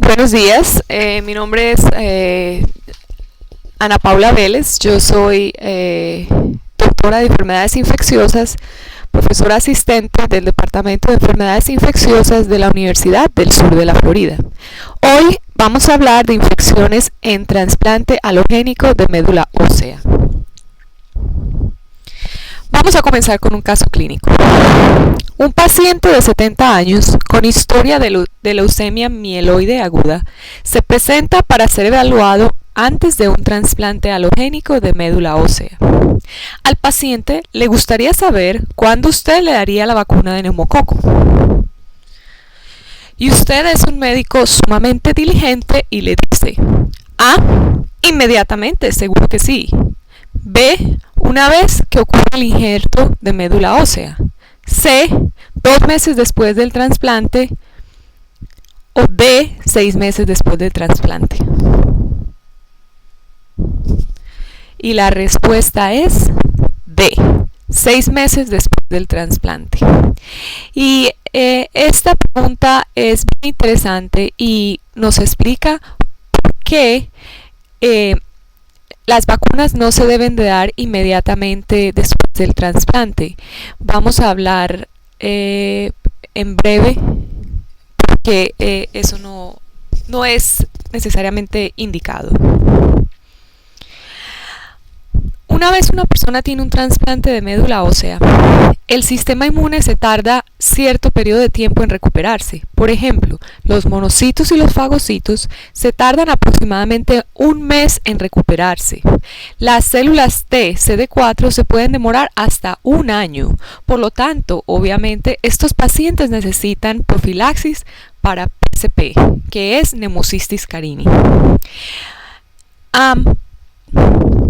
Buenos días, mi nombre es Ana Paula Vélez, yo soy doctora de enfermedades infecciosas, profesora asistente del Departamento de Enfermedades Infecciosas de la Universidad del Sur de la Florida. Hoy vamos a hablar de infecciones en trasplante alogénico de médula ósea. Vamos a comenzar con un caso clínico. Un paciente de 70 años con historia de leucemia mieloide aguda se presenta para ser evaluado antes de un trasplante alogénico de médula ósea. Al paciente le gustaría saber cuándo usted le daría la vacuna de neumococo. Y usted es un médico sumamente diligente y le dice: A. Inmediatamente, seguro que sí. B. Una vez que ocurre el injerto de médula ósea. C. 2 meses después del trasplante. O D. 6 meses después del trasplante. Y la respuesta es D. 6 meses después del trasplante. Y esta pregunta es muy interesante y nos explica por qué las vacunas no se deben de dar inmediatamente después del trasplante. Vamos a hablar en breve porque eso no es necesariamente indicado. Una vez una persona tiene un trasplante de médula ósea, el sistema inmune se tarda cierto periodo de tiempo en recuperarse. Por ejemplo, los monocitos y los fagocitos se tardan aproximadamente 1 mes en recuperarse. Las células T, CD4 se pueden demorar hasta 1 año. Por lo tanto, obviamente, estos pacientes necesitan profilaxis para PCP, que es Pneumocystis carini.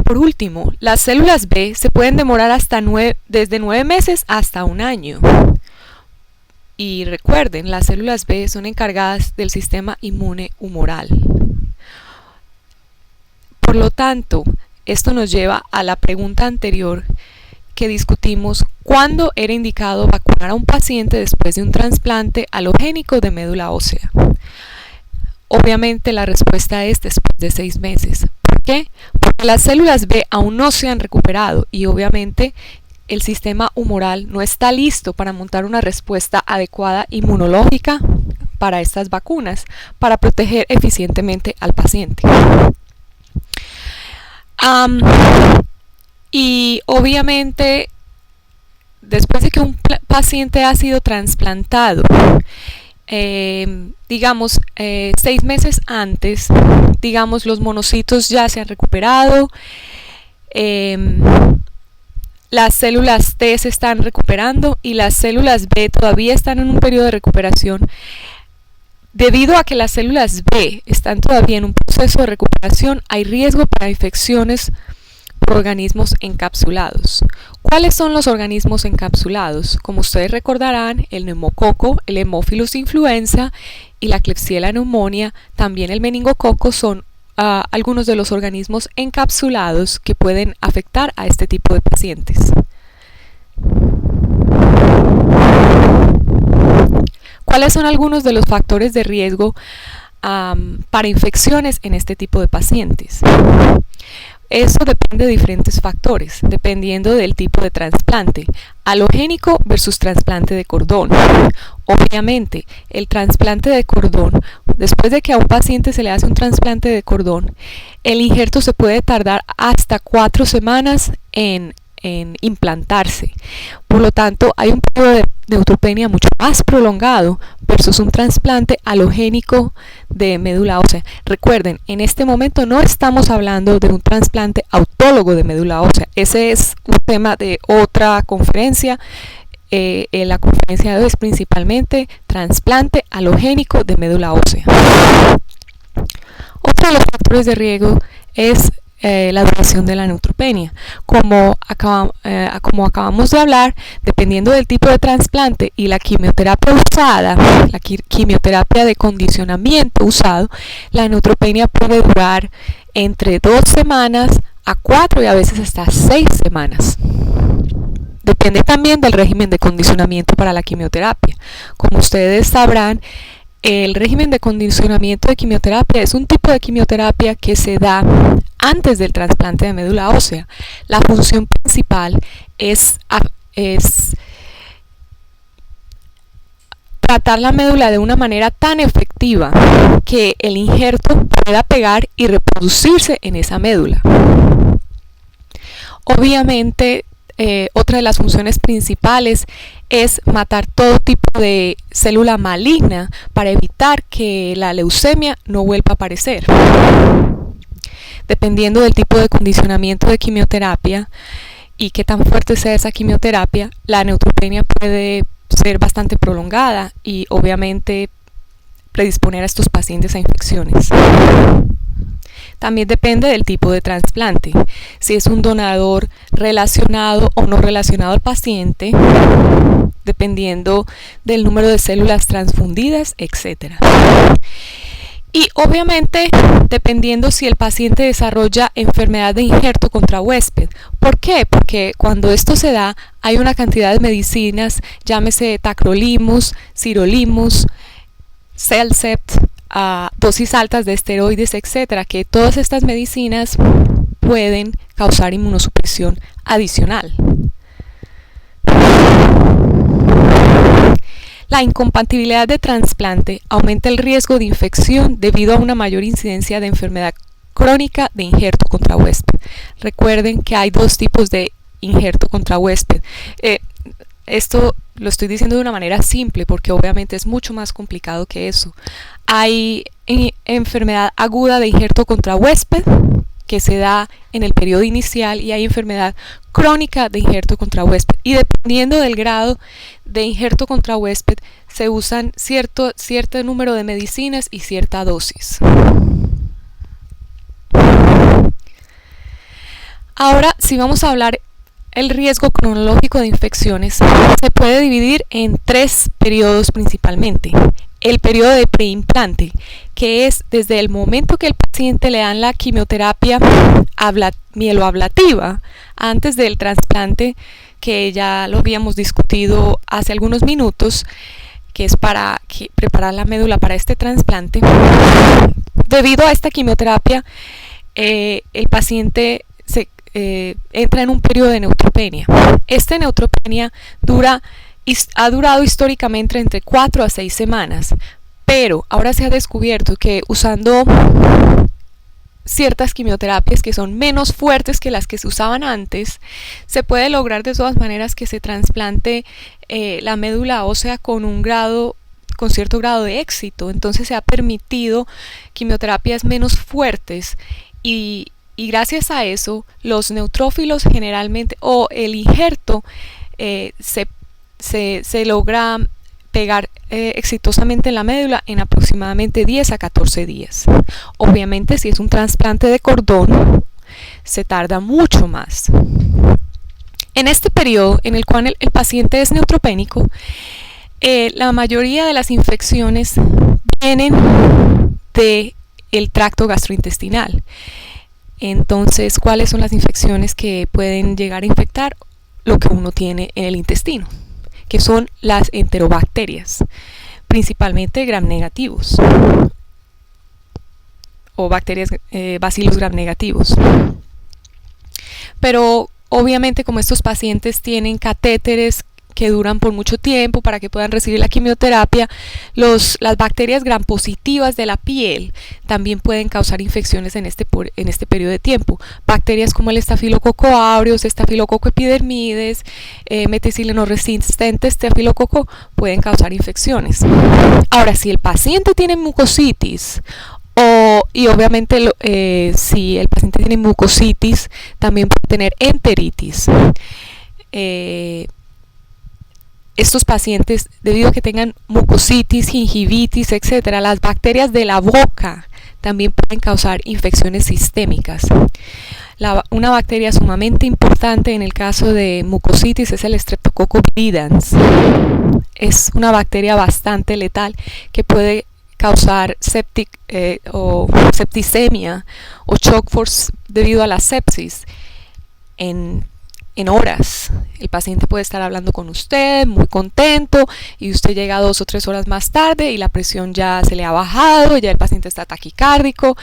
Por último, las células B se pueden demorar desde 9 meses hasta 1 año. Y recuerden, las células B son encargadas del sistema inmune humoral. Por lo tanto, esto nos lleva a la pregunta anterior que discutimos: ¿cuándo era indicado vacunar a un paciente después de un trasplante alogénico de médula ósea? Obviamente la respuesta es después de 6 meses. ¿Por qué? Porque las células B aún no se han recuperado y obviamente el sistema humoral no está listo para montar una respuesta adecuada inmunológica para estas vacunas, para proteger eficientemente al paciente. Y obviamente, después de que un paciente ha sido trasplantado, digamos 6 meses antes, digamos los monocitos ya se han recuperado, las células T se están recuperando y las células B todavía están en un periodo de recuperación. Debido a que las células B están todavía en un proceso de recuperación, hay riesgo para infecciones por organismos encapsulados. ¿Cuáles son los organismos encapsulados? Como ustedes recordarán, el neumococo, el Haemophilus influenza y la Klebsiella pneumonia, también el meningococo, son algunos de los organismos encapsulados que pueden afectar a este tipo de pacientes. ¿Cuáles son algunos de los factores de riesgo para infecciones en este tipo de pacientes? Eso depende de diferentes factores, dependiendo del tipo de trasplante, alogénico versus trasplante de cordón. Obviamente, el trasplante de cordón, después de que a un paciente se le hace un trasplante de cordón, el injerto se puede tardar hasta 4 semanas en implantarse. Por lo tanto, hay un periodo de neutropenia mucho más prolongado versus un trasplante alogénico de médula ósea. Recuerden, en este momento no estamos hablando de un trasplante autólogo de médula ósea. Ese es un tema de otra conferencia. La conferencia de hoy es principalmente trasplante alogénico de médula ósea. Otro de los factores de riesgo es la duración de la neutropenia. Como acabamos de hablar, dependiendo del tipo de trasplante y la quimioterapia usada, la quimioterapia de condicionamiento usado, la neutropenia puede durar entre 2 semanas a 4 y a veces hasta 6 semanas. Depende también del régimen de condicionamiento para la quimioterapia. Como ustedes sabrán, el régimen de condicionamiento de quimioterapia es un tipo de quimioterapia que se da antes del trasplante de médula ósea. La función principal es tratar la médula de una manera tan efectiva que el injerto pueda pegar y reproducirse en esa médula. Obviamente, otra de las funciones principales es matar todo tipo de célula maligna para evitar que la leucemia no vuelva a aparecer. Dependiendo del tipo de condicionamiento de quimioterapia y qué tan fuerte sea esa quimioterapia, la neutropenia puede ser bastante prolongada y obviamente predisponer a estos pacientes a infecciones. También depende del tipo de trasplante, si es un donador relacionado o no relacionado al paciente, dependiendo del número de células transfundidas, etc. Y obviamente dependiendo si el paciente desarrolla enfermedad de injerto contra huésped. ¿Por qué? Porque cuando esto se da hay una cantidad de medicinas, llámese tacrolimus, sirolimus, Celcept, dosis altas de esteroides, etcétera, que todas estas medicinas pueden causar inmunosupresión adicional. La incompatibilidad de trasplante aumenta el riesgo de infección debido a una mayor incidencia de enfermedad crónica de injerto contra huésped. Recuerden que hay dos tipos de injerto contra huésped. Esto lo estoy diciendo de una manera simple porque obviamente es mucho más complicado que eso. Hay enfermedad aguda de injerto contra huésped que se da en el periodo inicial y hay enfermedad crónica de injerto contra huésped. Y dependiendo del grado de injerto contra huésped se usan cierto número de medicinas y cierta dosis. Ahora, si vamos a hablar el riesgo cronológico de infecciones, se puede dividir en tres periodos principalmente. El periodo de preimplante, que es desde el momento que el paciente le dan la quimioterapia mieloablativa, antes del trasplante, que ya lo habíamos discutido hace algunos minutos, que es para preparar la médula para este trasplante. Debido a esta quimioterapia, el paciente entra en un periodo de neutropenia. Esta neutropenia ha durado históricamente entre 4 a 6 semanas, pero ahora se ha descubierto que usando ciertas quimioterapias que son menos fuertes que las que se usaban antes, se puede lograr de todas maneras que se trasplante la médula ósea con cierto grado de éxito. Entonces se ha permitido quimioterapias menos fuertes y gracias a eso los neutrófilos generalmente o el injerto se logra pegar exitosamente en la médula en aproximadamente 10 a 14 días. Obviamente si es un trasplante de cordón se tarda mucho más. En este periodo en el cual el paciente es neutropénico, la mayoría de las infecciones vienen del tracto gastrointestinal. Entonces, ¿cuáles son las infecciones que pueden llegar a infectar lo que uno tiene en el intestino? Que son las enterobacterias, principalmente gram negativos o bacterias Bacillus gram negativos. Pero obviamente como estos pacientes tienen catéteres que duran por mucho tiempo para que puedan recibir la quimioterapia, las bacterias gram positivas de la piel también pueden causar infecciones en este periodo de tiempo. Bacterias como el estafilococo aureus, estafilococo epidermides, meticileno resistente estafilococo pueden causar infecciones. Ahora, si el paciente tiene mucositis y obviamente si el paciente tiene mucositis también puede tener enteritis. Estos pacientes, debido a que tengan mucositis, gingivitis, etc., las bacterias de la boca también pueden causar infecciones sistémicas. Una bacteria sumamente importante en el caso de mucositis es el Streptococcus viridans. Es una bacteria bastante letal que puede causar septicemia o shock debido a la sepsis en en horas. El paciente puede estar hablando con usted muy contento y usted llega 2 o 3 horas más tarde y la presión ya se le ha bajado, ya el paciente está taquicárdico.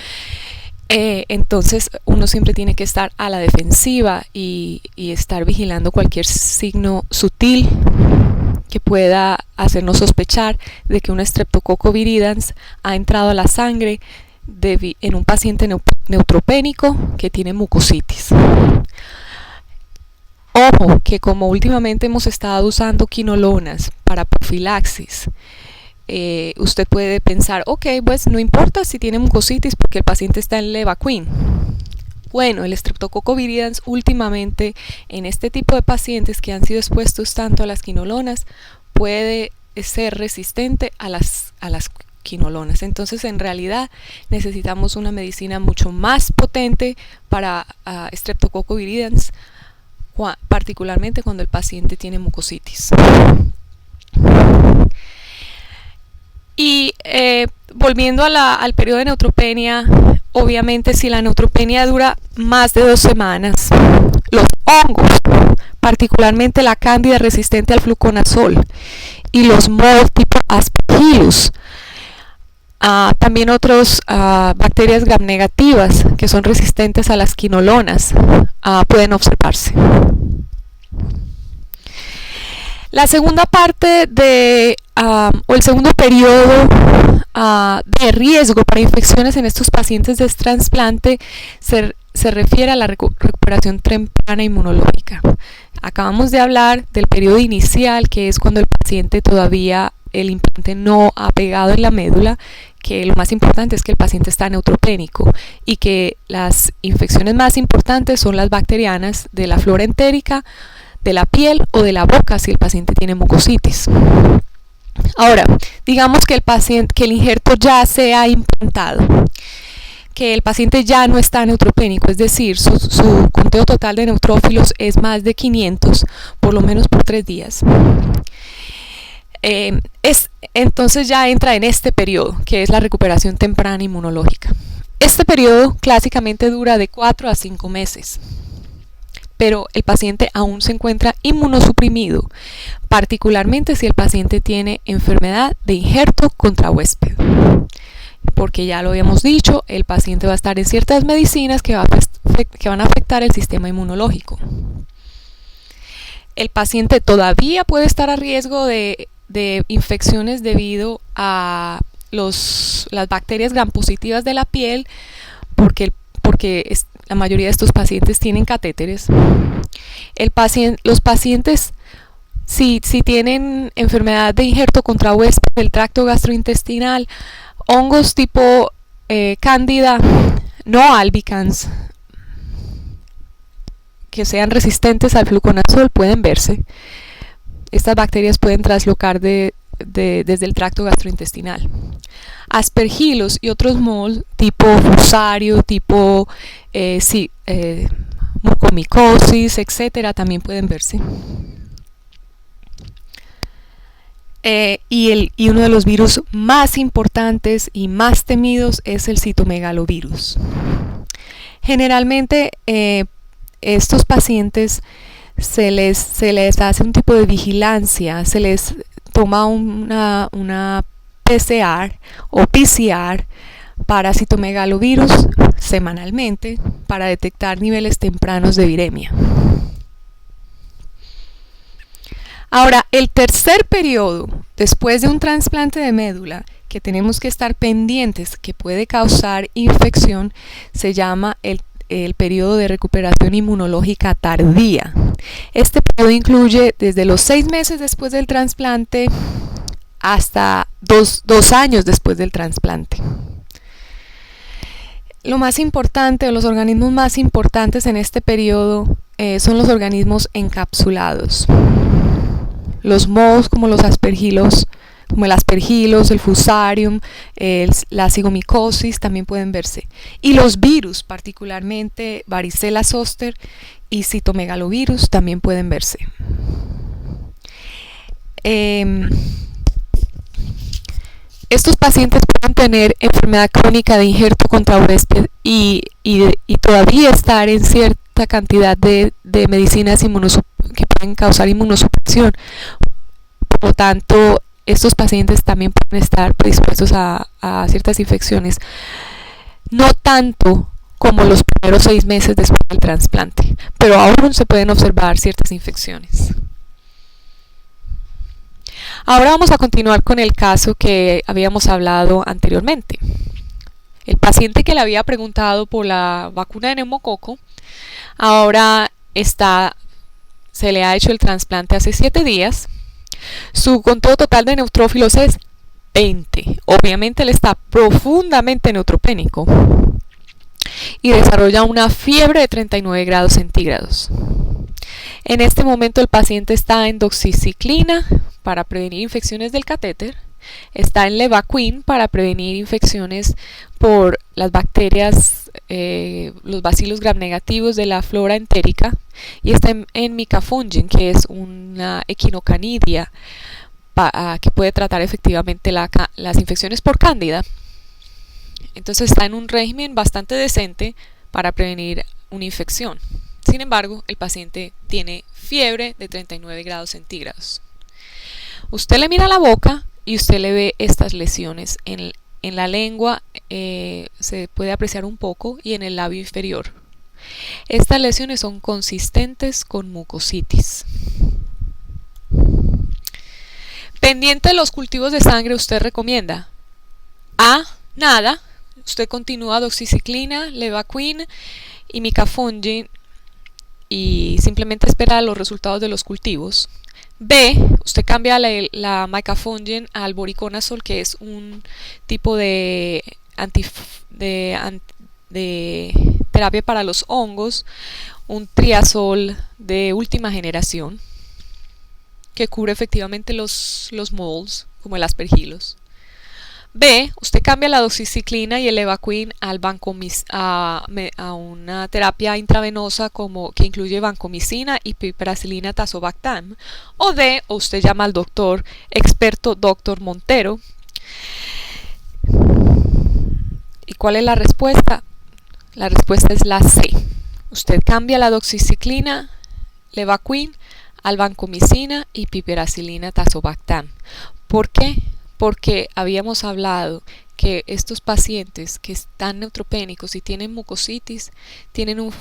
Entonces uno siempre tiene que estar a la defensiva y estar vigilando cualquier signo sutil que pueda hacernos sospechar de que un Streptococcus viridans ha entrado a la sangre en un paciente neutropénico que tiene mucositis. Ojo, que como últimamente hemos estado usando quinolonas para profilaxis, usted puede pensar, ok, pues no importa si tiene mucositis porque el paciente está en Levaquin. Bueno, el Streptococcus viridans últimamente en este tipo de pacientes que han sido expuestos tanto a las quinolonas puede ser resistente a las quinolonas. Entonces en realidad necesitamos una medicina mucho más potente para Streptococcus viridans, particularmente cuando el paciente tiene mucositis. Y volviendo al periodo de neutropenia, obviamente si la neutropenia dura más de 2 semanas, los hongos, particularmente la cándida resistente al fluconazol y los mold tipo Aspergillus, también otras bacterias gram negativas que son resistentes a las quinolonas, pueden observarse. La segunda parte o el segundo periodo de riesgo para infecciones en estos pacientes de trasplante se refiere a la recuperación temprana inmunológica. Acabamos de hablar del periodo inicial, que es cuando el paciente todavía el implante no ha pegado en la médula, que lo más importante es que el paciente está neutropénico y que las infecciones más importantes son las bacterianas de la flora entérica, de la piel o de la boca si el paciente tiene mucositis. Ahora, digamos que el injerto ya se ha implantado, que el paciente ya no está neutropénico, es decir, su conteo total de neutrófilos es más de 500, por lo menos por 3 días. Entonces ya entra en este periodo, que es la recuperación temprana inmunológica. Este periodo clásicamente dura de 4 a 5 meses. Pero el paciente aún se encuentra inmunosuprimido, particularmente si el paciente tiene enfermedad de injerto contra huésped. Porque ya lo habíamos dicho, el paciente va a estar en ciertas medicinas que van a afectar el sistema inmunológico. El paciente todavía puede estar a riesgo de infecciones debido a las bacterias gram positivas de la piel, porque la mayoría de estos pacientes tienen catéteres. Los pacientes, si tienen enfermedad de injerto contra huésped del tracto gastrointestinal, hongos tipo cándida no albicans, que sean resistentes al fluconazol, pueden verse. Estas bacterias pueden traslocar desde el tracto gastrointestinal. Aspergillus y otros mold tipo Fusarium, tipo mucomicosis, etcétera, también pueden verse. Y uno de los virus más importantes y más temidos es el citomegalovirus. Generalmente estos pacientes se les hace un tipo de vigilancia, se les toma una PCR o PCR para citomegalovirus semanalmente para detectar niveles tempranos de viremia. Ahora, el tercer periodo después de un trasplante de médula que tenemos que estar pendientes que puede causar infección se llama el periodo de recuperación inmunológica tardía. Este periodo incluye desde los 6 meses después del trasplante hasta 2 años después del trasplante. Lo más importante, o los organismos más importantes en este periodo son los organismos encapsulados. Los mohos como los aspergillus, como el aspergillus, el fusarium, la cigomicosis también pueden verse. Y los virus, particularmente varicela zoster y citomegalovirus, también pueden verse. Estos pacientes pueden tener enfermedad crónica de injerto contra huésped y todavía estar en alta cantidad de medicinas que pueden causar inmunosupresión. Por lo tanto, estos pacientes también pueden estar predispuestos a ciertas infecciones, no tanto como los primeros 6 meses después del trasplante, pero aún se pueden observar ciertas infecciones. Ahora vamos a continuar con el caso que habíamos hablado anteriormente. El paciente que le había preguntado por la vacuna de neumococo, ahora se le ha hecho el trasplante hace 7 días. Su conteo total de neutrófilos es 20. Obviamente él está profundamente neutropénico y desarrolla una fiebre de 39 grados centígrados. En este momento el paciente está en doxiciclina para prevenir infecciones del catéter, está en Levaquin para prevenir infecciones por las bacterias, los bacilos gram negativos de la flora entérica, y está en Micafungin, que es una equinocanidia que puede tratar efectivamente las infecciones por cándida. Entonces está en un régimen bastante decente para prevenir una infección. Sin embargo, el paciente tiene fiebre de 39 grados centígrados. Usted le mira la boca y usted le ve estas lesiones en la lengua, se puede apreciar un poco, y en el labio inferior. Estas lesiones son consistentes con mucositis. Pendiente de los cultivos de sangre, usted recomienda nada. Usted continúa doxiciclina, Levaquin y Micafungin y simplemente espera los resultados de los cultivos. B, usted cambia la Micafungin al voriconazol, que es un tipo de terapia para los hongos, un triazol de última generación que cubre efectivamente los molds, como el aspergillus. B, usted cambia la doxiciclina y el Levaquin a una terapia intravenosa que incluye vancomicina y piperacilina tazobactam. O D, usted llama al doctor experto doctor Montero. ¿Y cuál es la respuesta? La respuesta es la C. Usted cambia la doxiciclina, Levaquin, al vancomicina y piperacilina tazobactam. ¿Por qué? Porque habíamos hablado que estos pacientes que están neutropénicos y tienen mucositis tienen un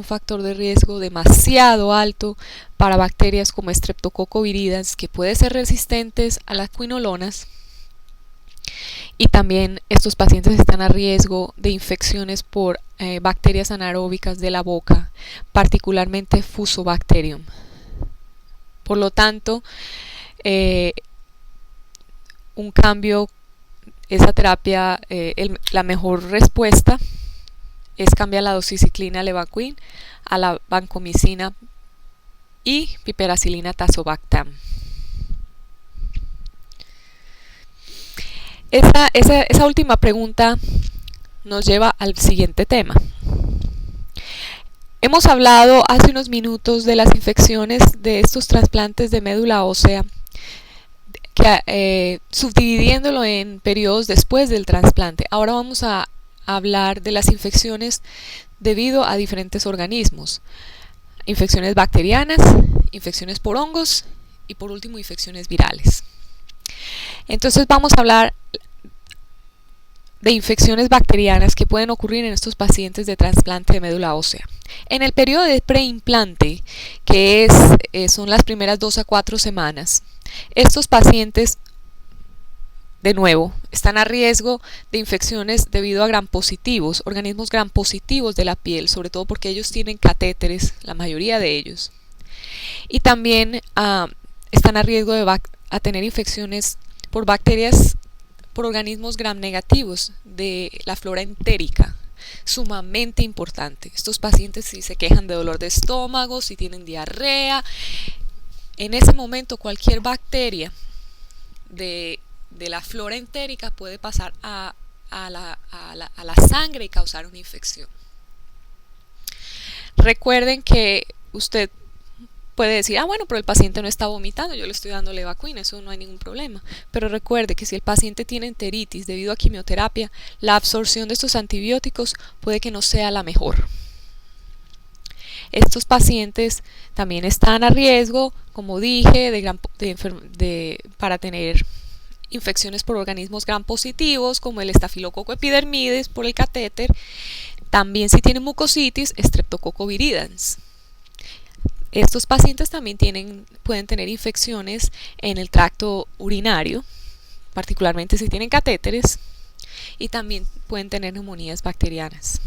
factor de riesgo demasiado alto para bacterias como Streptococcus viridans, que pueden ser resistentes a las quinolonas, y también estos pacientes están a riesgo de infecciones por bacterias anaeróbicas de la boca, particularmente Fusobacterium. Por lo tanto, un cambio, esa terapia, la mejor respuesta es cambiar la doxiciclina Levaquin a la vancomicina y piperacilina tazobactam. Esa última pregunta nos lleva al siguiente tema. Hemos hablado hace unos minutos de las infecciones de estos trasplantes de médula ósea, subdividiéndolo en periodos después del trasplante. Ahora vamos a hablar de las infecciones debido a diferentes organismos: infecciones bacterianas, infecciones por hongos y por último infecciones virales. Entonces vamos a hablar de infecciones bacterianas que pueden ocurrir en estos pacientes de trasplante de médula ósea. En el periodo de preimplante, que son las primeras 2 a 4 semanas, estos pacientes, de nuevo, están a riesgo de infecciones debido a gram positivos, organismos gram positivos de la piel, sobre todo porque ellos tienen catéteres, la mayoría de ellos. Y también están a riesgo de tener infecciones por bacterias, por organismos gram negativos de la flora entérica. Sumamente importante. Estos pacientes, si se quejan de dolor de estómago, si tienen diarrea, en ese momento cualquier bacteria de la flora entérica puede pasar a la sangre y causar una infección. Recuerden que usted puede decir, bueno, pero el paciente no está vomitando, yo le estoy dando Levaquin, eso no hay ningún problema. Pero recuerde que si el paciente tiene enteritis debido a quimioterapia, la absorción de estos antibióticos puede que no sea la mejor. Estos pacientes también están a riesgo, como dije, para tener infecciones por organismos gram positivos como el estafilococo epidermidis por el catéter. También si tienen mucositis, Streptococcus viridans. Estos pacientes también pueden tener infecciones en el tracto urinario, particularmente si tienen catéteres, y también pueden tener neumonías bacterianas.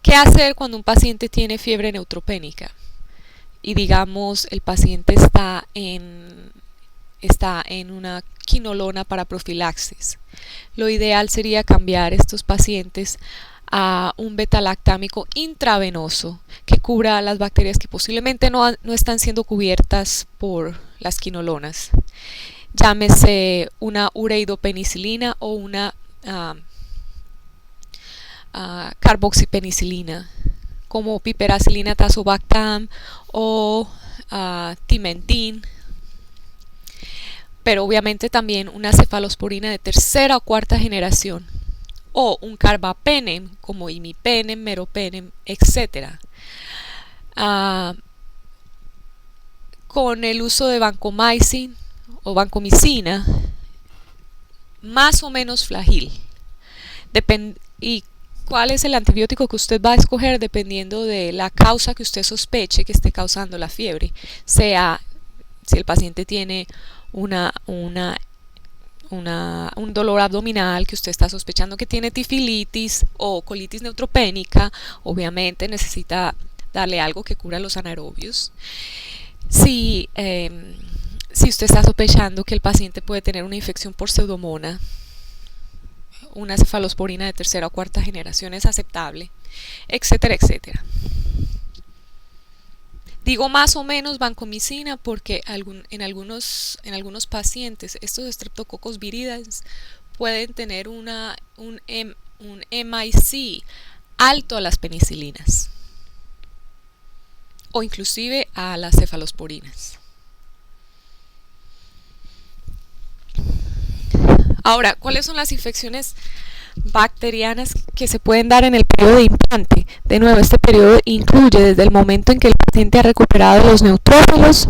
¿Qué hacer cuando un paciente tiene fiebre neutropénica? Y digamos el paciente está en una quinolona para profilaxis. Lo ideal sería cambiar estos pacientes a un beta-lactámico intravenoso que cubra las bacterias que posiblemente no están siendo cubiertas por las quinolonas. Llámese una ureidopenicilina o una carboxipenicilina, como piperacilina tazobactam o timentin. Pero obviamente también una cefalosporina de tercera o cuarta generación, o un carbapenem como imipenem, meropenem, etc. Con el uso de vancomycin o vancomicina, más o menos flágil. Y cuál es el antibiótico que usted va a escoger dependiendo de la causa que usted sospeche que esté causando la fiebre, sea si el paciente tiene un dolor abdominal, que usted está sospechando que tiene tifilitis o colitis neutropénica, obviamente necesita darle algo que cura los anaerobios. Si usted está sospechando que el paciente puede tener una infección por pseudomonas, una cefalosporina de tercera o cuarta generación es aceptable, etcétera, etcétera. Digo más o menos vancomicina porque en algunos pacientes estos Streptococcus viridans pueden tener un MIC alto a las penicilinas o inclusive a las cefalosporinas. Ahora, ¿cuáles son las infecciones bacterianas que se pueden dar en el periodo de implante? De nuevo, este periodo incluye desde el momento en que el paciente ha recuperado los neutrófilos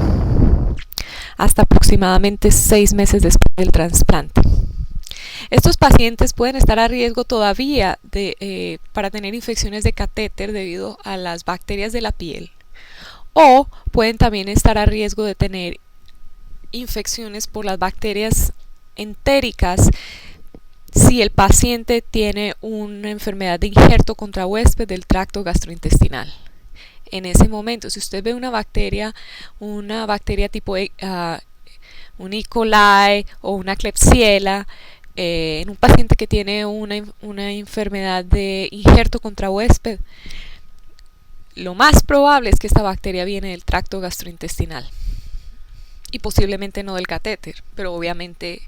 hasta aproximadamente 6 meses después del trasplante. Estos pacientes pueden estar a riesgo todavía para tener infecciones de catéter debido a las bacterias de la piel, o pueden también estar a riesgo de tener infecciones por las bacterias entéricas si el paciente tiene una enfermedad de injerto contra huésped del tracto gastrointestinal. En ese momento, si usted ve una bacteria tipo un E. coli o una Klebsiella en un paciente que tiene una enfermedad de injerto contra huésped, lo más probable es que esta bacteria viene del tracto gastrointestinal y posiblemente no del catéter, pero obviamente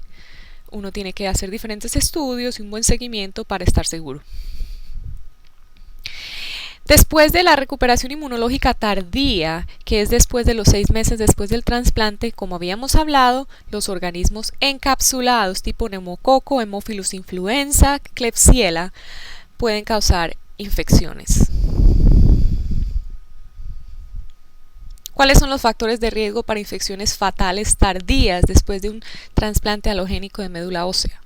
uno tiene que hacer diferentes estudios y un buen seguimiento para estar seguro. Después de la recuperación inmunológica tardía, que es después de los 6 meses después del trasplante, como habíamos hablado, los organismos encapsulados tipo neumococo, Haemophilus influenza, Klebsiella pueden causar infecciones. ¿Cuáles son los factores de riesgo para infecciones fatales tardías después de un trasplante halogénico de médula ósea?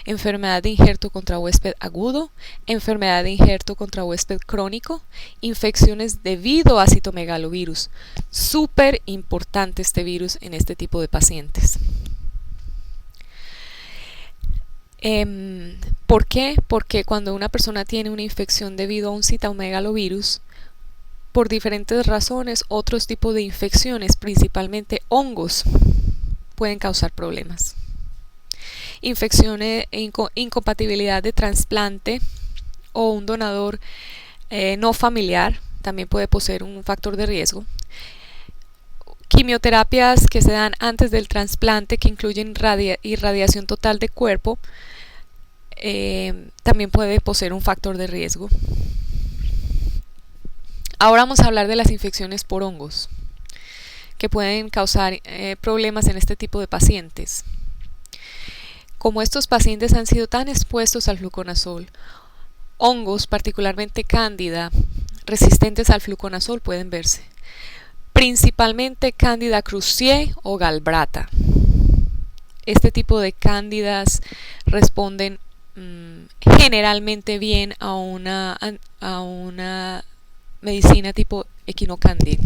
Enfermedad de injerto contra huésped agudo, enfermedad de injerto contra huésped crónico, infecciones debido a citomegalovirus. Súper importante este virus en este tipo de pacientes. ¿Por qué? Porque cuando una persona tiene una infección debido a un citomegalovirus, por diferentes razones, otros tipos de infecciones, principalmente hongos, pueden causar problemas. Infecciones e incompatibilidad de trasplante o un donador no familiar también puede poseer un factor de riesgo. Quimioterapias que se dan antes del trasplante, que incluyen irradiación total de cuerpo, también puede poseer un factor de riesgo. Ahora vamos a hablar de las infecciones por hongos, que pueden causar problemas en este tipo de pacientes. Como estos pacientes han sido tan expuestos al fluconazol hongos, particularmente cándida, resistentes al fluconazol pueden verse. Principalmente cándida cruzii o galbrata. Este tipo de cándidas responden generalmente bien a una medicina tipo equinocandil,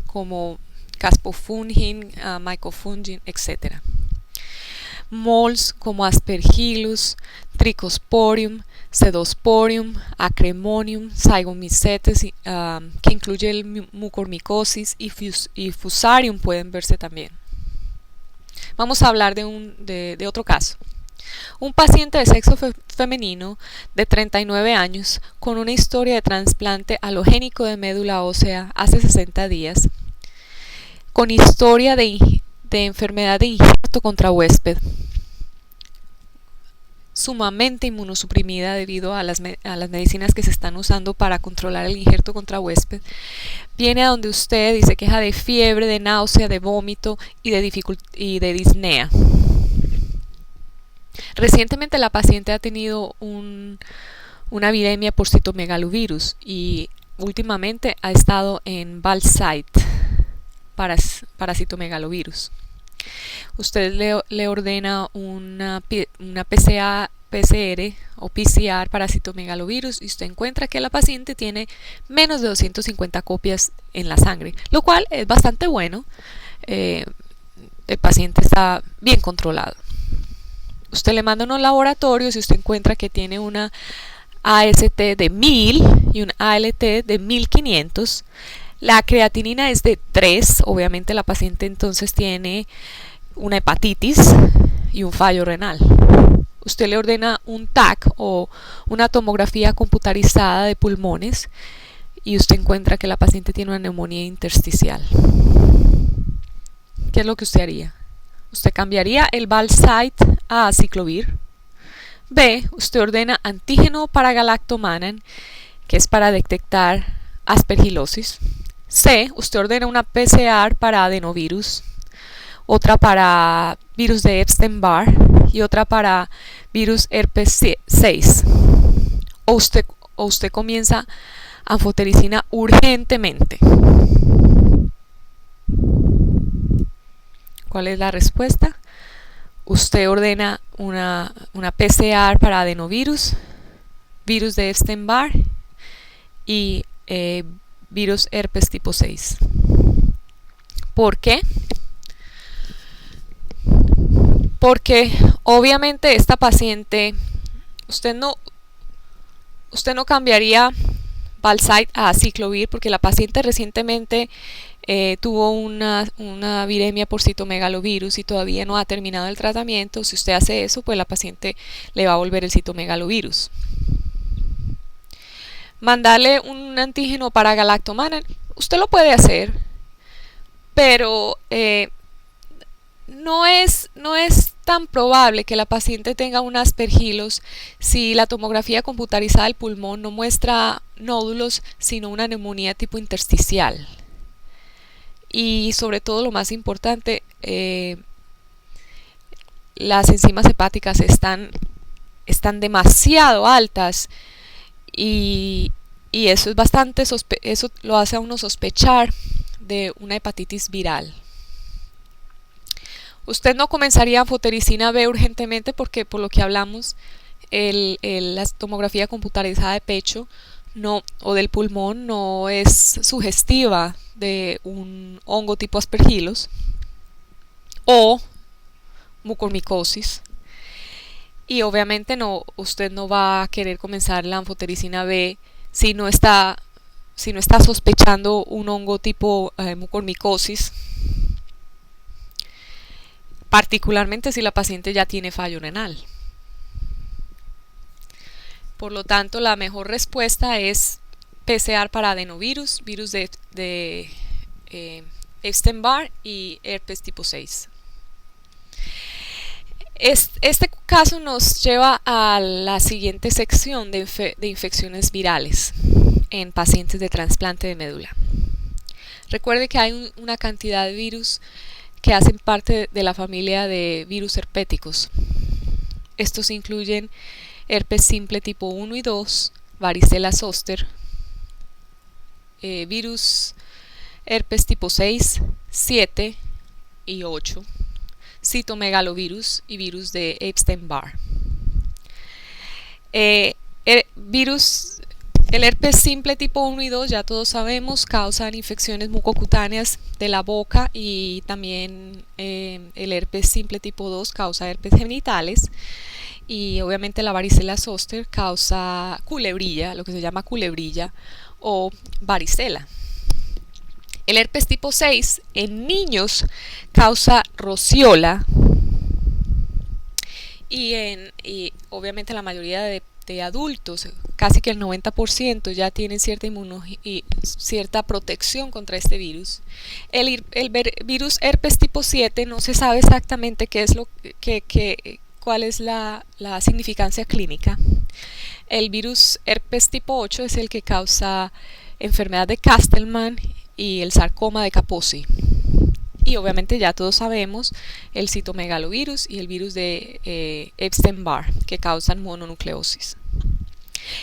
como caspofungin, mycofungin, etc. Mols como aspergillus, trichosporium, pseudosporium, acremonium, zygomycetes, que incluye el mucormicosis, y fusarium pueden verse también. Vamos a hablar de otro caso. Un paciente de sexo femenino de 39 años con una historia de trasplante halogénico de médula ósea hace 60 días, con historia de enfermedad de injerto contra huésped, sumamente inmunosuprimida debido a las medicinas que se están usando para controlar el injerto contra huésped, viene a donde usted y se queja de fiebre, de náusea, de vómito y de disnea. Recientemente la paciente ha tenido una viremia por citomegalovirus y últimamente ha estado en Valsite para citomegalovirus. Usted le ordena una PCR o PCR para citomegalovirus y usted encuentra que la paciente tiene menos de 250 copias en la sangre, lo cual es bastante bueno. El paciente está bien controlado. Usted le manda unos laboratorios y usted encuentra que tiene una AST de 1000 y un ALT de 1500. La creatinina es de 3, obviamente la paciente entonces tiene una hepatitis y un fallo renal. Usted le ordena un TAC o una tomografía computarizada de pulmones y usted encuentra que la paciente tiene una neumonía intersticial. ¿Qué es lo que usted haría? Usted cambiaría el Valsite a aciclovir. B, usted ordena antígeno para galactomannan, que es para detectar aspergilosis. C, usted ordena una PCR para adenovirus, otra para virus de Epstein-Barr y otra para virus herpes 6. O usted comienza anfotericina urgentemente. ¿Cuál es la respuesta? Usted ordena una PCR para adenovirus, virus de Epstein-Barr y virus herpes tipo 6. ¿Por qué? Porque obviamente esta paciente, usted no cambiaría Valsite a aciclovir porque la paciente recientemente tuvo una viremia por citomegalovirus y todavía no ha terminado el tratamiento. Si usted hace eso, pues la paciente le va a volver el citomegalovirus. Mandarle un antígeno para galactomannan, usted lo puede hacer, pero no es tan probable que la paciente tenga un aspergilos si la tomografía computarizada del pulmón no muestra nódulos, sino una neumonía tipo intersticial. Y sobre todo, lo más importante, las enzimas hepáticas están demasiado altas y eso es eso lo hace a uno sospechar de una hepatitis viral. Usted no comenzaría anfotericina B urgentemente porque, por lo que hablamos, la tomografía computarizada de pecho o del pulmón no es sugestiva de un hongo tipo aspergilos o mucormicosis, y obviamente usted no va a querer comenzar la anfotericina B si no está sospechando un hongo tipo mucormicosis, particularmente si la paciente ya tiene fallo renal. Por lo tanto, la mejor respuesta es PCR para adenovirus, virus de Epstein-Barr y herpes tipo 6. Este caso nos lleva a la siguiente sección de infecciones virales en pacientes de trasplante de médula. Recuerde que hay una cantidad de virus que hacen parte de la familia de virus herpéticos. Estos incluyen herpes simple tipo 1 y 2, varicela zoster, virus herpes tipo 6, 7 y 8, citomegalovirus y virus de Epstein-Barr. El herpes simple tipo 1 y 2, ya todos sabemos, causan infecciones mucocutáneas de la boca, y también el herpes simple tipo 2 causa herpes genitales, y obviamente la varicela zoster causa culebrilla, lo que se llama culebrilla o varicela. El herpes tipo 6 en niños causa rociola, y obviamente la mayoría de adultos, casi que el 90%, ya tienen cierta protección contra este virus. El virus herpes tipo 7 no se sabe exactamente cuál es la significancia clínica. El virus herpes tipo 8 es el que causa enfermedad de Castleman y el sarcoma de Kaposi. Y obviamente ya todos sabemos el citomegalovirus y el virus de Epstein-Barr, que causan mononucleosis.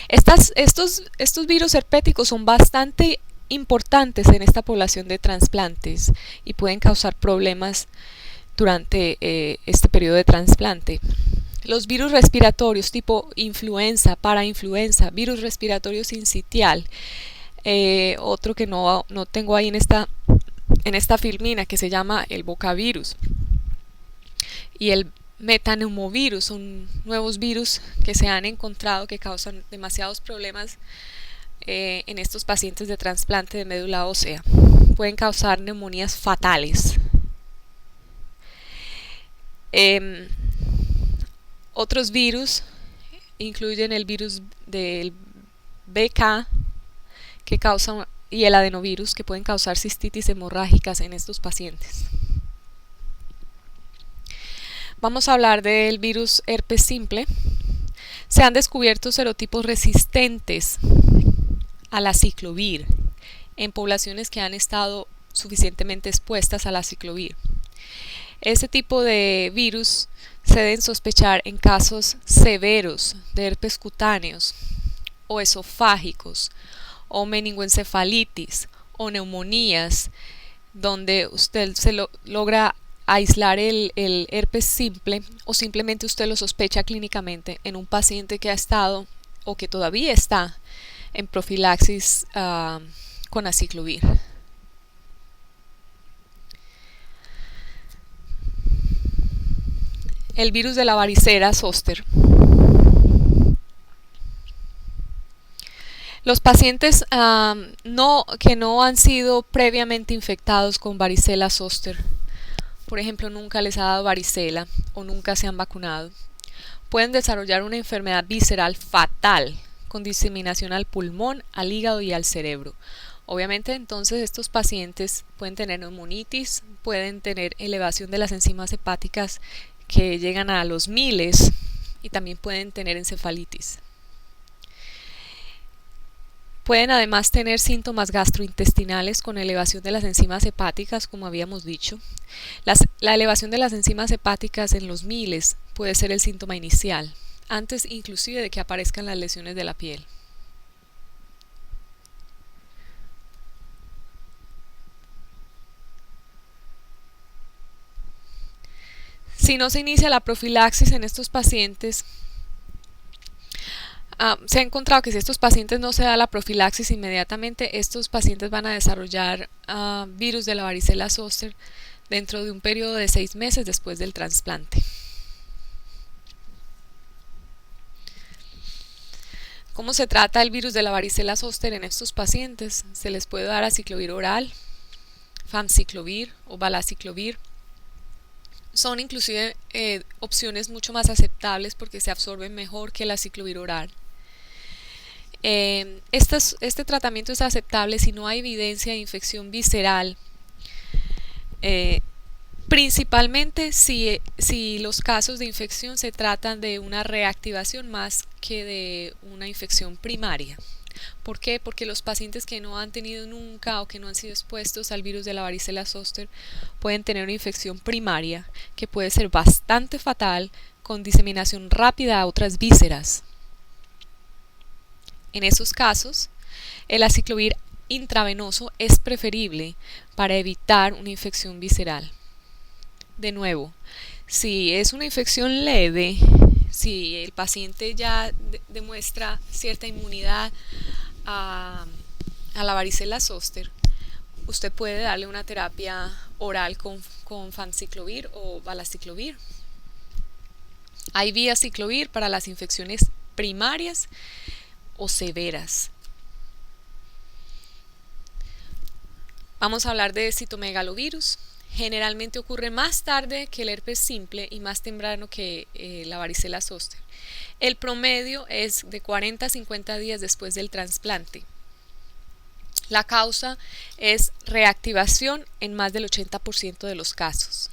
Estos virus herpéticos son bastante importantes en esta población de trasplantes y pueden causar problemas durante este periodo de trasplante. Los virus respiratorios tipo influenza, parainfluenza, virus respiratorio sincitial, otro que no tengo ahí en esta filmina, que se llama el bocavirus, y el metaneumovirus, son nuevos virus que se han encontrado que causan demasiados problemas en estos pacientes de trasplante de médula ósea. Pueden causar neumonías fatales. Otros virus incluyen el virus del BK y el adenovirus, que pueden causar cistitis hemorrágicas en estos pacientes. Vamos a hablar del virus herpes simple. Se han descubierto serotipos resistentes al aciclovir en poblaciones que han estado suficientemente expuestas al aciclovir. Este tipo de virus se deben sospechar en casos severos de herpes cutáneos o esofágicos, o meningoencefalitis o neumonías, donde usted logra aislar el herpes simple, o simplemente usted lo sospecha clínicamente en un paciente que ha estado o que todavía está en profilaxis con aciclovir. El virus de la varicela zoster. Los pacientes que no han sido previamente infectados con varicela zoster, por ejemplo, nunca les ha dado varicela o nunca se han vacunado, pueden desarrollar una enfermedad visceral fatal con diseminación al pulmón, al hígado y al cerebro. Obviamente, entonces, estos pacientes pueden tener neumonitis, pueden tener elevación de las enzimas hepáticas que llegan a los miles, y también pueden tener encefalitis. Pueden además tener síntomas gastrointestinales con elevación de las enzimas hepáticas, como habíamos dicho. La elevación de las enzimas hepáticas en los miles puede ser el síntoma inicial, antes inclusive de que aparezcan las lesiones de la piel. Si no se inicia la profilaxis en estos pacientes, se ha encontrado que si estos pacientes no se da la profilaxis inmediatamente, estos pacientes van a desarrollar virus de la varicela zoster dentro de un periodo de 6 meses después del trasplante. ¿Cómo se trata el virus de la varicela zoster en estos pacientes? Se les puede dar aciclovir oral, famciclovir o valaciclovir. Son inclusive opciones mucho más aceptables porque se absorben mejor que el aciclovir oral. Este tratamiento es aceptable si no hay evidencia de infección visceral, principalmente si los casos de infección se tratan de una reactivación más que de una infección primaria. ¿Por qué? Porque los pacientes que no han tenido nunca o que no han sido expuestos al virus de la varicela zoster pueden tener una infección primaria que puede ser bastante fatal, con diseminación rápida a otras vísceras. En esos casos, el aciclovir intravenoso es preferible para evitar una infección visceral. De nuevo, si es una infección leve, si el paciente ya demuestra cierta inmunidad a la varicela zoster, usted puede darle una terapia oral con fanciclovir o valaciclovir. IV aciclovir para las infecciones primarias o severas. Vamos a hablar de citomegalovirus. Generalmente ocurre más tarde que el herpes simple y más temprano que la varicela zoster. El promedio es de 40 a 50 días después del trasplante. La causa es reactivación en más del 80% de los casos.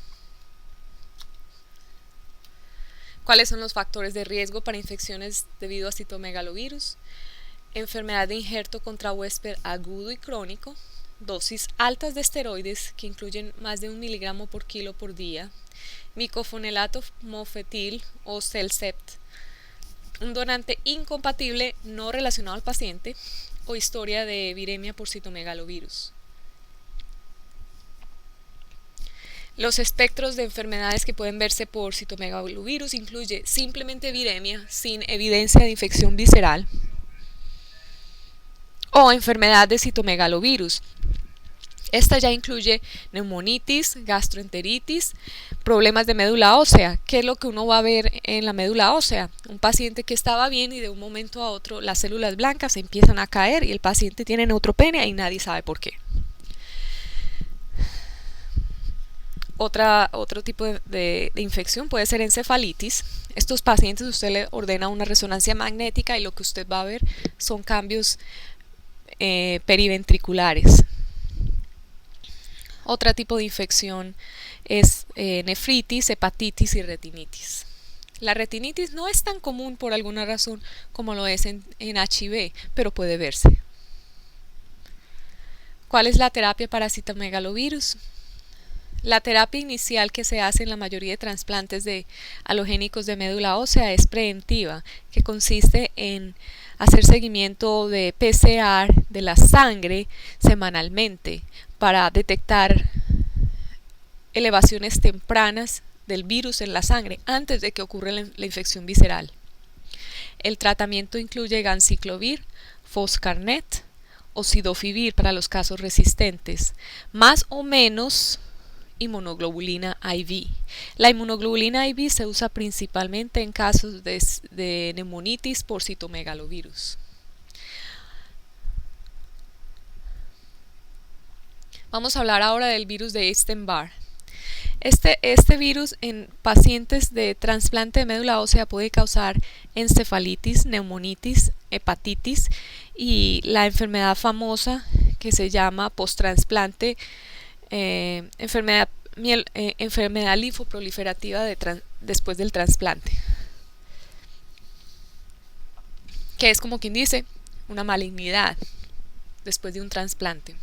¿Cuáles son los factores de riesgo para infecciones debido a citomegalovirus? Enfermedad de injerto contra huésped agudo y crónico, dosis altas de esteroides que incluyen más de 1 miligramo por kilo por día, micofonelato mofetil o Celcept, un donante incompatible no relacionado al paciente o historia de viremia por citomegalovirus. Los espectros de enfermedades que pueden verse por citomegalovirus incluye simplemente viremia sin evidencia de infección visceral o enfermedad de citomegalovirus. Esta ya incluye neumonitis, gastroenteritis, problemas de médula ósea. ¿Qué es lo que uno va a ver en la médula ósea? Un paciente que estaba bien y de un momento a otro las células blancas empiezan a caer y el paciente tiene neutropenia y nadie sabe por qué. Otro tipo de infección puede ser encefalitis. Estos pacientes usted le ordena una resonancia magnética y lo que usted va a ver son cambios periventriculares. Otro tipo de infección es nefritis, hepatitis y retinitis. La retinitis no es tan común por alguna razón como lo es en HIV, pero puede verse. ¿Cuál es la terapia para citomegalovirus? La terapia inicial que se hace en la mayoría de trasplantes de halogénicos de médula ósea es preventiva, que consiste en hacer seguimiento de PCR de la sangre semanalmente para detectar elevaciones tempranas del virus en la sangre antes de que ocurra la infección visceral. El tratamiento incluye ganciclovir, foscarnet o cidofovir para los casos resistentes, más o menos inmunoglobulina IV. La inmunoglobulina IV se usa principalmente en casos de neumonitis por citomegalovirus. Vamos a hablar ahora del virus de Epstein-Barr. Este virus en pacientes de trasplante de médula ósea puede causar encefalitis, neumonitis, hepatitis y la enfermedad famosa que se llama post-trasplante enfermedad linfoproliferativa después del trasplante, que es como quien dice una malignidad después de un trasplante.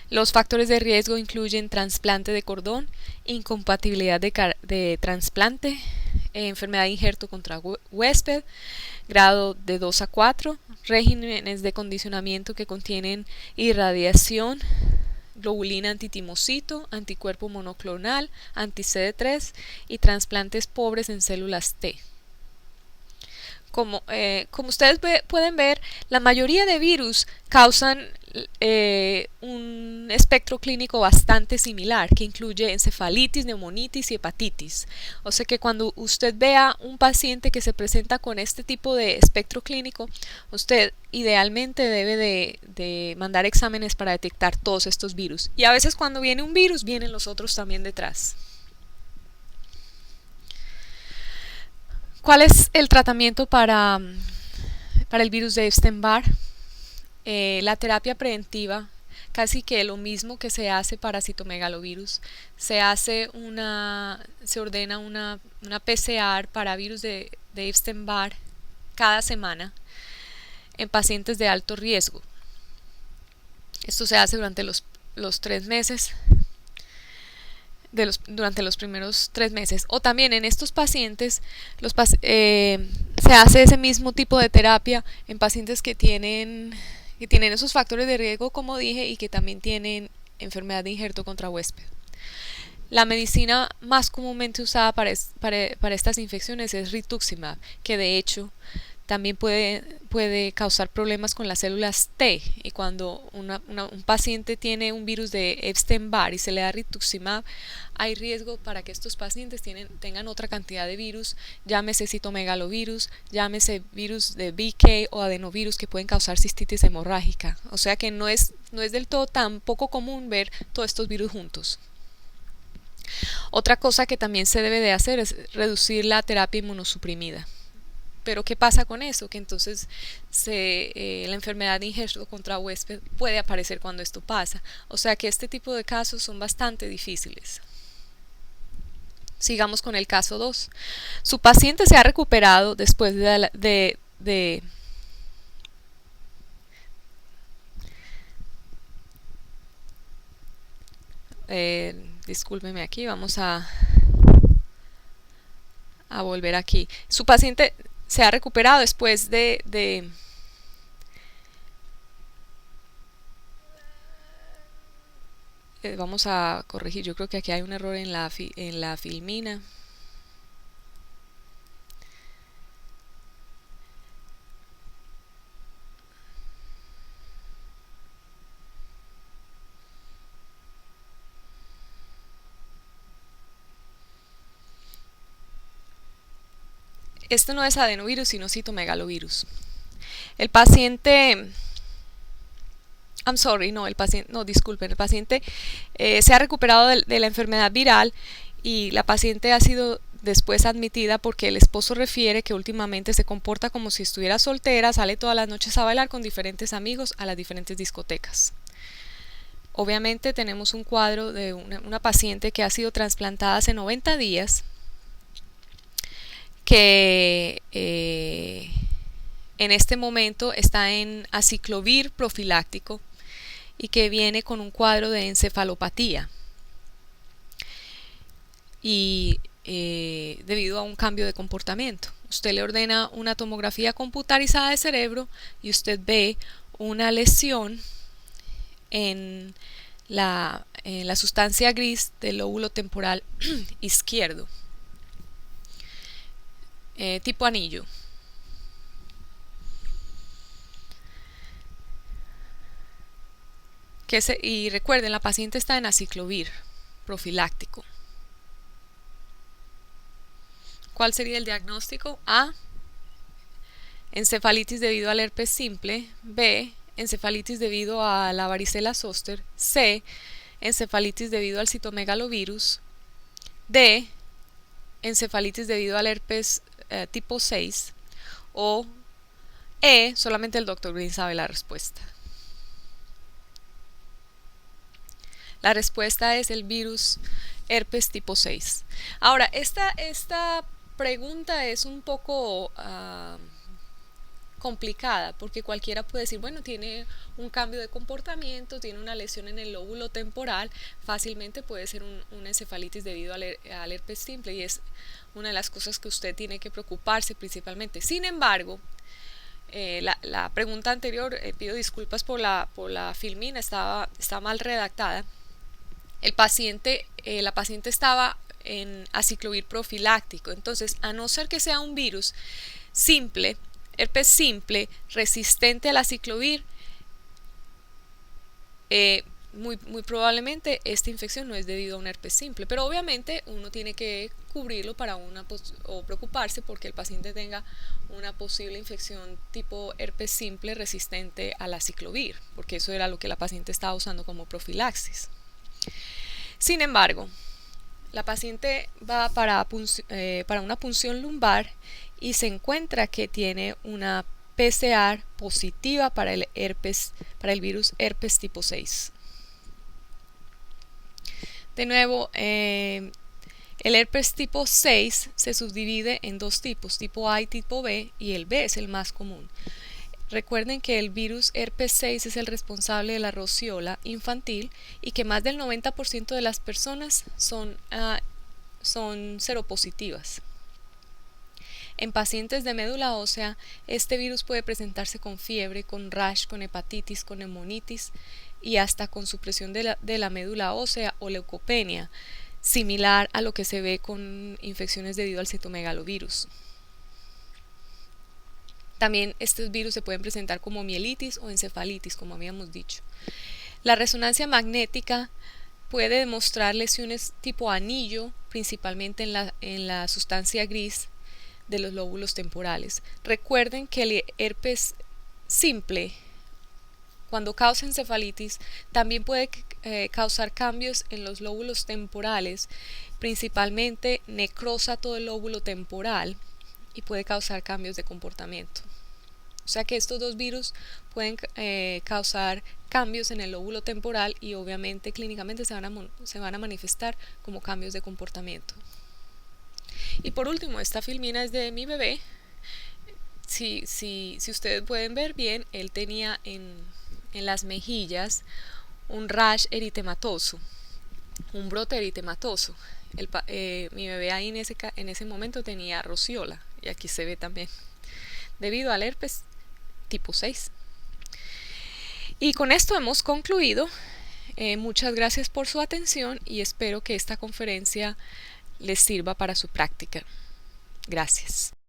Los factores de riesgo incluyen trasplante de cordón, incompatibilidad de trasplante, enfermedad de injerto contra huésped, grado de 2 a 4, regímenes de condicionamiento que contienen irradiación, globulina antitimocito, anticuerpo monoclonal, anti-CD3 y trasplantes pobres en células T. Como ustedes pueden ver, la mayoría de virus causan un espectro clínico bastante similar, que incluye encefalitis, neumonitis y hepatitis. O sea que cuando usted vea un paciente que se presenta con este tipo de espectro clínico, usted idealmente debe de mandar exámenes para detectar todos estos virus. Y a veces cuando viene un virus, vienen los otros también detrás. ¿Cuál es el tratamiento para el virus de Epstein-Barr? La terapia preventiva, casi que lo mismo que se hace para citomegalovirus. Se ordena una PCR para virus de Epstein-Barr cada semana en pacientes de alto riesgo. Esto se hace durante los 3 meses. Durante los primeros 3 meses, o también en estos pacientes se hace ese mismo tipo de terapia en pacientes que tienen esos factores de riesgo, como dije, y que también tienen enfermedad de injerto contra huésped. La medicina más comúnmente usada para estas infecciones es rituximab, que de hecho también puede causar problemas con las células T, y cuando un paciente tiene un virus de Epstein-Barr y se le da rituximab, hay riesgo para que estos pacientes tengan otra cantidad de virus, llámese citomegalovirus, llámese virus de BK o adenovirus, que pueden causar cistitis hemorrágica. O sea que no es del todo tan poco común ver todos estos virus juntos. Otra cosa que también se debe de hacer es reducir la terapia inmunosuprimida. Pero ¿qué pasa con eso? Que entonces la enfermedad de injerto contra huésped puede aparecer cuando esto pasa. O sea que este tipo de casos son bastante difíciles. Sigamos con el caso 2. Su paciente se ha recuperado después discúlpeme aquí, vamos a volver aquí. Su paciente se ha recuperado después vamos a corregir, yo creo que aquí hay un error en la filmina. Este no es adenovirus, sino citomegalovirus. El paciente, disculpen, el paciente se ha recuperado de la enfermedad viral, y la paciente ha sido después admitida porque el esposo refiere que últimamente se comporta como si estuviera soltera, sale todas las noches a bailar con diferentes amigos a las diferentes discotecas. Obviamente tenemos un cuadro de una paciente que ha sido trasplantada hace 90 días, que en este momento está en aciclovir profiláctico y que viene con un cuadro de encefalopatía, y debido a un cambio de comportamiento. Usted le ordena una tomografía computarizada de cerebro y usted ve una lesión en la sustancia gris del lóbulo temporal izquierdo, tipo anillo. Y recuerden, la paciente está en aciclovir profiláctico. ¿Cuál sería el diagnóstico? A. Encefalitis debido al herpes simple. B. Encefalitis debido a la varicela zoster. C. Encefalitis debido al citomegalovirus. D. Encefalitis debido al herpes tipo 6. O E. Solamente el Dr. Green sabe la respuesta. La respuesta es el virus herpes tipo 6. Ahora, esta pregunta es un poco complicada, porque cualquiera puede decir, bueno, tiene un cambio de comportamiento, tiene una lesión en el lóbulo temporal, fácilmente puede ser una encefalitis debido al herpes simple, y es una de las cosas que usted tiene que preocuparse principalmente. Sin embargo, la pregunta anterior, pido disculpas por la filmina, está mal redactada. La paciente estaba en aciclovir profiláctico, entonces, a no ser que sea un virus simple, herpes simple, resistente al aciclovir, muy probablemente esta infección no es debido a un herpes simple, pero obviamente uno tiene que cubrirlo o preocuparse porque el paciente tenga una posible infección tipo herpes simple resistente al aciclovir, porque eso era lo que la paciente estaba usando como profilaxis. Sin embargo, la paciente va para una punción lumbar y se encuentra que tiene una PCR positiva para el virus herpes tipo 6. De nuevo, el herpes tipo 6 se subdivide en dos tipos, tipo A y tipo B, y el B es el más común. Recuerden que el virus herpes 6 es el responsable de la rociola infantil, y que más del 90% de las personas son seropositivas. En pacientes de médula ósea, este virus puede presentarse con fiebre, con rash, con hepatitis, con neumonitis y hasta con supresión de la médula ósea o leucopenia, similar a lo que se ve con infecciones debido al citomegalovirus. También estos virus se pueden presentar como mielitis o encefalitis, como habíamos dicho. La resonancia magnética puede demostrar lesiones tipo anillo, principalmente en la sustancia gris de los lóbulos temporales. Recuerden que el herpes simple, cuando causa encefalitis, también puede causar cambios en los lóbulos temporales, principalmente necrosa todo el lóbulo temporal y puede causar cambios de comportamiento. O sea que estos dos virus pueden causar cambios en el lóbulo temporal y obviamente clínicamente se van a manifestar como cambios de comportamiento. Y por último, esta filmina es de mi bebé. Si ustedes pueden ver bien, él tenía en las mejillas un rash eritematoso, un brote eritematoso. Mi bebé ahí en ese momento tenía rociola, y aquí se ve también, debido al herpes tipo 6. Y con esto hemos concluido. Muchas gracias por su atención y espero que esta conferencia les sirva para su práctica. Gracias.